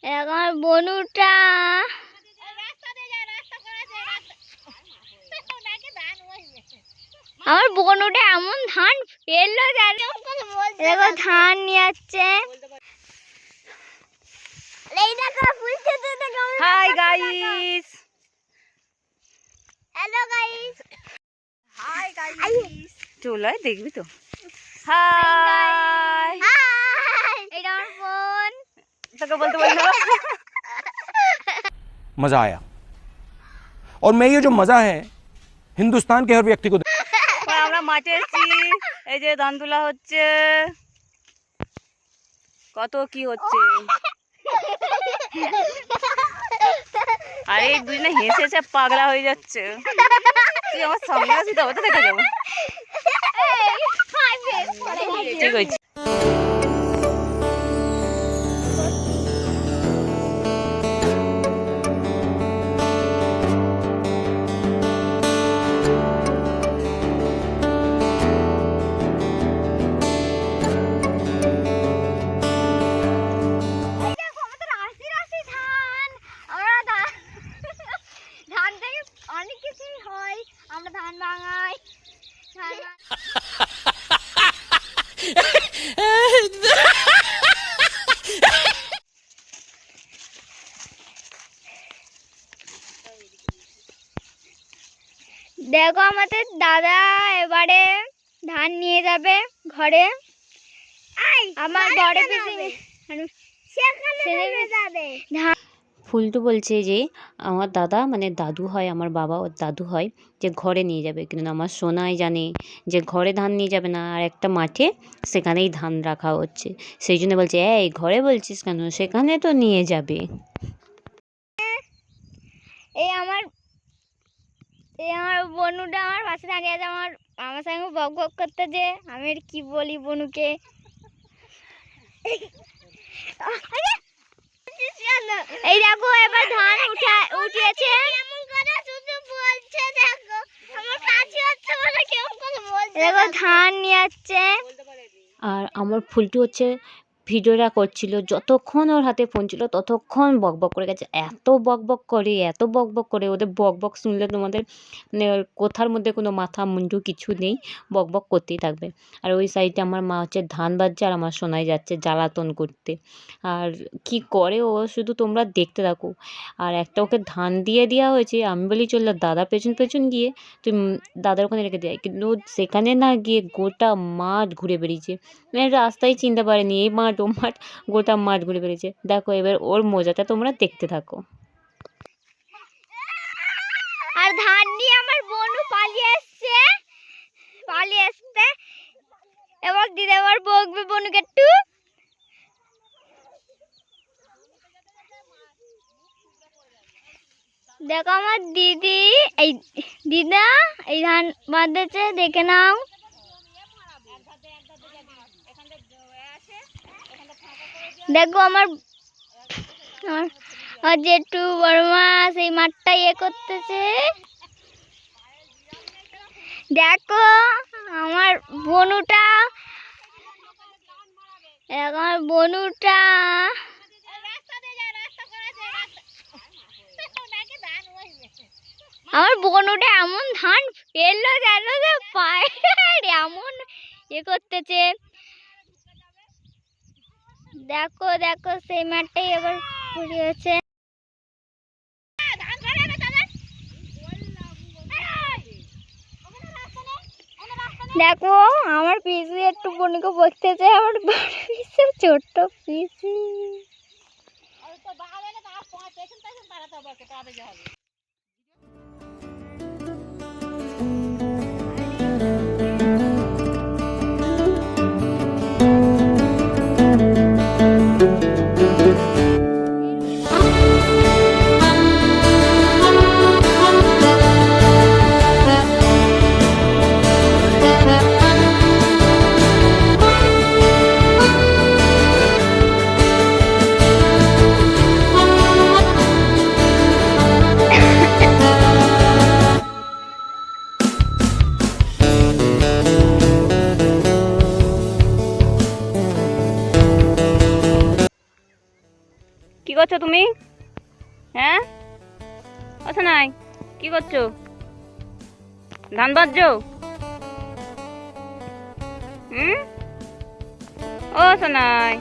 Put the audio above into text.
এখন বনুটা আমার বনুটা এমন ধান ফেললো জানো, দেখো ধান নিয়ে যাচ্ছে। Hi guys, hello guys, hi guys, চলো দেখবি তো। হাই, এটা আমার ফোন। তোকে বলতে বললো मजा आया और मैं ये जो मजा है हिंदुस्तान के हर व्यक्ति को আমরা মাঠে এসেছি, এই যে ধান তোলা হচ্ছে, কত কি হচ্ছে। আরে এই দুজনে হেসে হেসে পাগলা হয়ে যাচ্ছে। তুই আমার সামনে আসবি তবে তো দেখা যাবো। ঠিক আছে, অনেক কিছুই হয়, আমরা ধান ভাঙাই, দেখো আমাদের দাদা এবারে ধান নিয়ে যাবে ঘরে। আমার বড় পিসি ধান। ফুলটু বলছে যে আমার দাদা মানে দাদু হয়, আমার বাবা ওর দাদু হয়, যে ঘরে নিয়ে যাবে, কিন্তু আমার সোনাই জানে যে ঘরে ধান নিয়ে যাবে না, আর একটা মাঠে সেখানেই ধান রাখা হচ্ছে। সেই জন্য বলছে এই ঘরে বলছিস কেন, সেখানে তো নিয়ে যাবে। এই আমার বনুটা আমার পাশে দাঁড়িয়ে আছে, আমার সঙ্গে বক বক করতে, যে আমি আর কি বলি বনুকে। এই দেখো এবার ধান উঠিয়েছে। দেখো ধান নিয়ে যাচ্ছে। আর আমার ফুলটু হচ্ছে ভিডিওটা করছিল, যতক্ষণ ওর হাতে ফোন ছিল ততক্ষণ বকবক করে গেছে। এত বকবক করে, ওদের বকবক শুনলে তোমাদের মানে কথার মধ্যে কোনো মাথা মুন্ডু কিছু নেই, বকবক করতেই থাকবে। আর ওই সাইডে আমার মা হচ্ছে ধান বাজছে, আর আমার শোনাই যাচ্ছে জ্বালাতন করতে। আর কি করে ও শুধু তোমরা দেখতে থাকো। আর একটা ওকে ধান দিয়ে দেওয়া হয়েছে, আমি বলি চললো দাদা পেছন পেছন গিয়ে তুই দাদার ওখানে রেখে দেয়, কিন্তু সেখানে না গিয়ে গোটা মাঠ ঘুরে বেরিয়েছে, মানে রাস্তায় চিনতে পারেনি, এই মাঠ ও মাঠ, গোটা মাঠ ঘুরে বেরিয়েছে। দেখো এবার ওর মজাটা তোমরা দেখতে থাকো। আর ধান নিয়ে আমার বোনও পালিয়ে আসছে, এবার দিদি আবার বকবে বোনকে একটু। দেখো আমার দিদি, এই দিদা এই ধান বাঁধেছে, দেখে নাও। দেখো আমার জেঠু বড়মা সেই মাঠটা করতেছে। দেখো আমার বনুটা এমন ধান ফেললো জানো, যে পায়ে এমন করতেছে। দেখো সেই মাঠটাই এবার ঘুরিয়েছে। দেখো আমার পিসি একটু বোনকে বসতেছে, আমার পিসি ছোট্ট পিসি। করছো তুমি? হ্যাঁ ও সোনাই, কি করছো? ধান বাজছো? ও সোনাই,